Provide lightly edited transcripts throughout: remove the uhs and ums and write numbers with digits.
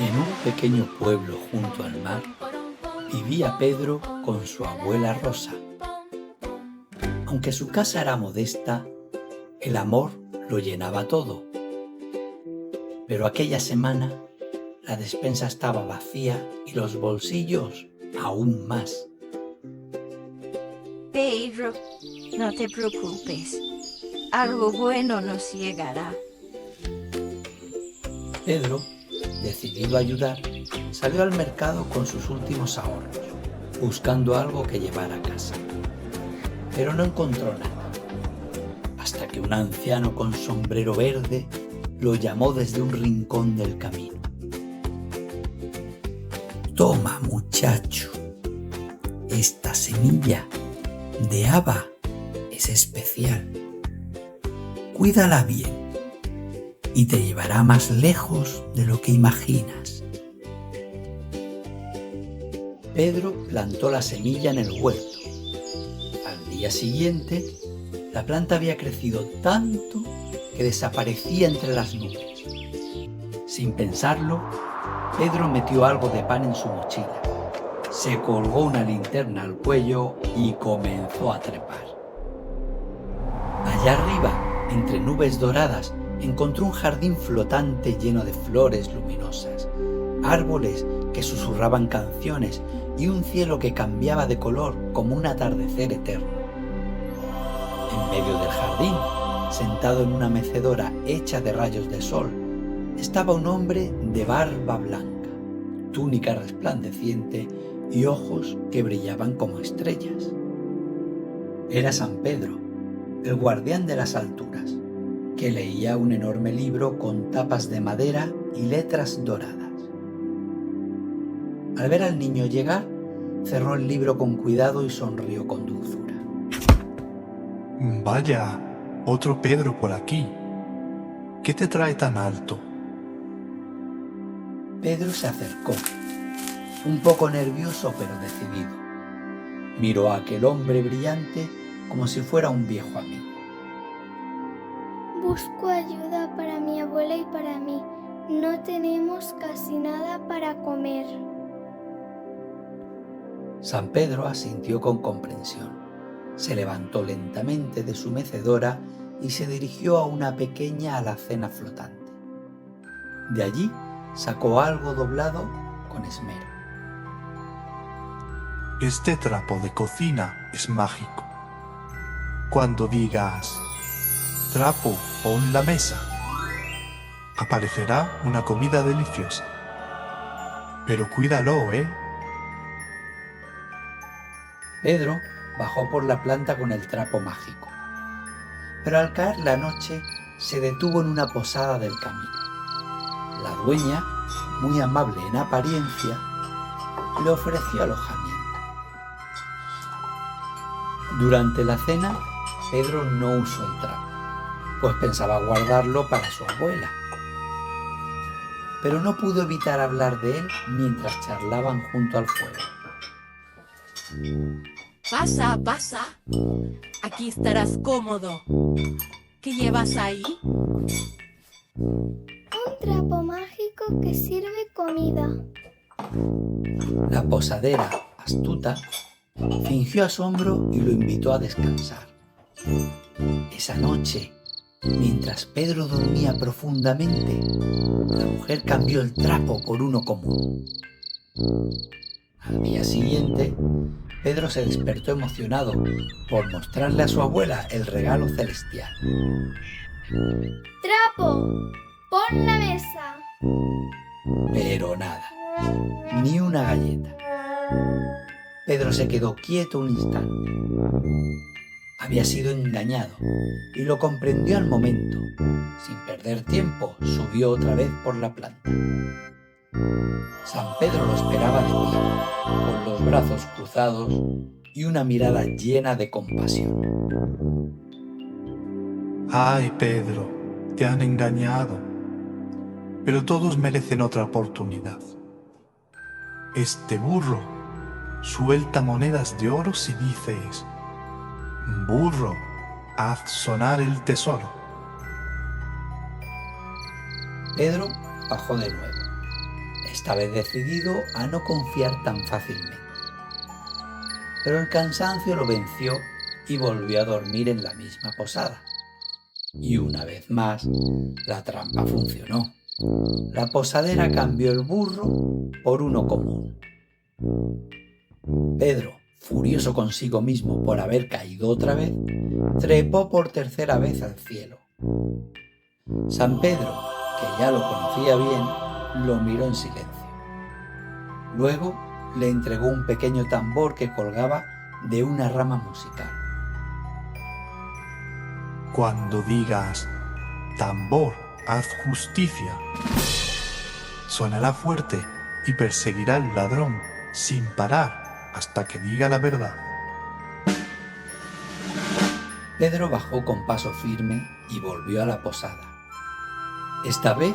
En un pequeño pueblo junto al mar vivía Pedro con su abuela Rosa. Aunque su casa era modesta, el amor lo llenaba todo. Pero aquella semana la despensa estaba vacía y los bolsillos aún más. Pedro, no te preocupes. Algo bueno nos llegará. Pedro, decidido a ayudar, salió al mercado con sus últimos ahorros, buscando algo que llevar a casa. Pero no encontró nada, hasta que un anciano con sombrero verde lo llamó desde un rincón del camino. «Toma, muchacho, esta semilla de haba es especial. Cuídala bien y te llevará más lejos de lo que imaginas». Pedro plantó la semilla en el huerto. Al día siguiente, la planta había crecido tanto que desaparecía entre las nubes. Sin pensarlo, Pedro metió algo de pan en su mochila, se colgó una linterna al cuello y comenzó a trepar. Allá arriba, entre nubes doradas, encontró un jardín flotante lleno de flores luminosas, árboles que susurraban canciones y un cielo que cambiaba de color como un atardecer eterno. En medio del jardín, sentado en una mecedora hecha de rayos de sol, estaba un hombre de barba blanca, túnica resplandeciente y ojos que brillaban como estrellas. Era San Pedro, el guardián de las alturas, que leía un enorme libro con tapas de madera y letras doradas. Al ver al niño llegar, cerró el libro con cuidado y sonrió con dulzura. Vaya, otro Pedro por aquí. ¿Qué te trae tan alto? Pedro se acercó, un poco nervioso pero decidido. Miró a aquel hombre brillante como si fuera un viejo amigo. Busco ayuda para mi abuela y para mí. No tenemos casi nada para comer. San Pedro asintió con comprensión. Se levantó lentamente de su mecedora y se dirigió a una pequeña alacena flotante. De allí sacó algo doblado con esmero. Este trapo de cocina es mágico. Cuando digas, trapo, pon la mesa, aparecerá una comida deliciosa. Pero cuídalo, ¿eh? Pedro bajó por la planta con el trapo mágico. Pero al caer la noche se detuvo en una posada del camino. La dueña, muy amable en apariencia, le ofreció alojamiento. Durante la cena, Pedro no usó el trapo, pues pensaba guardarlo para su abuela. Pero no pudo evitar hablar de él mientras charlaban junto al fuego. Pasa, pasa. Aquí estarás cómodo. ¿Qué llevas ahí? Un trapo mágico que sirve comida. La posadera, astuta, fingió asombro y lo invitó a descansar. Esa noche, mientras Pedro dormía profundamente, la mujer cambió el trapo por uno común. Al día siguiente, Pedro se despertó emocionado por mostrarle a su abuela el regalo celestial. ¡Trapo! ¡Pon la mesa! Pero nada, ni una galleta. Pedro se quedó quieto un instante. Había sido engañado y lo comprendió al momento. Sin perder tiempo, subió otra vez por la planta. San Pedro lo esperaba de pie, con los brazos cruzados y una mirada llena de compasión. Ay, Pedro, te han engañado. Pero todos merecen otra oportunidad. Este burro suelta monedas de oro si dices, burro, haz sonar el tesoro. Pedro bajó de nuevo. esta vez decidido a no confiar tan fácilmente. Pero el cansancio lo venció y volvió a dormir en la misma posada. Y una vez más, la trampa funcionó. La posadera cambió el burro por uno común. Pedro, furioso consigo mismo por haber caído otra vez, trepó por tercera vez al cielo. San Pedro, que ya lo conocía bien, lo miró en silencio. Luego le entregó un pequeño tambor que colgaba de una rama musical. Cuando digas, tambor, haz justicia, sonará fuerte y perseguirá al ladrón sin parar hasta que diga la verdad. Pedro bajó con paso firme y volvió a la posada. Esta vez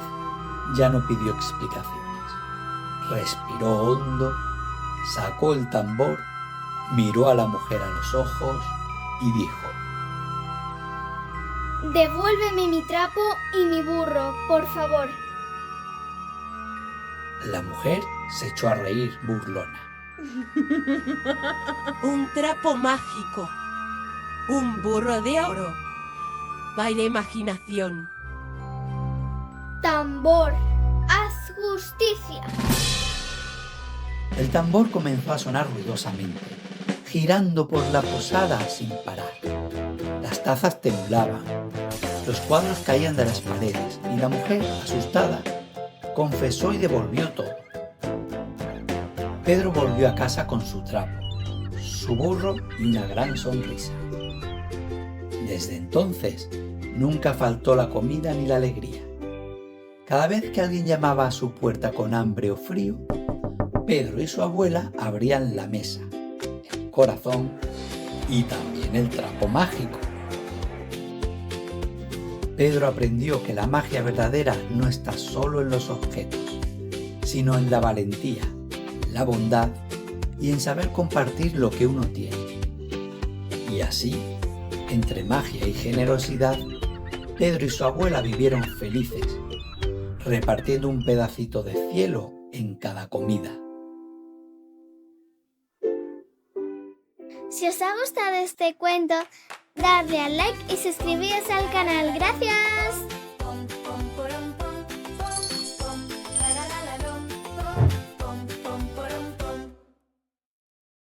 ya no pidió explicaciones. Respiró hondo, sacó el tambor, miró a la mujer a los ojos y dijo: Devuélveme mi trapo y mi burro, por favor. La mujer se echó a reír burlona. Un trapo mágico. Un burro de oro. Vaya imaginación. Tambor, haz justicia. El tambor comenzó a sonar ruidosamente, girando por la posada sin parar. Las tazas temblaban, los cuadros caían de las paredes y la mujer, asustada, confesó y devolvió todo. Pedro volvió a casa con su trapo, su burro y una gran sonrisa. Desde entonces, nunca faltó la comida ni la alegría. Cada vez que alguien llamaba a su puerta con hambre o frío, Pedro y su abuela abrían la mesa, el corazón y también el trapo mágico. Pedro aprendió que la magia verdadera no está solo en los objetos, sino en la valentía, la bondad y en saber compartir lo que uno tiene. Y así, entre magia y generosidad, Pedro y su abuela vivieron felices, repartiendo un pedacito de cielo en cada comida. Si os ha gustado este cuento, dadle al like y suscribíos al canal. ¡Gracias!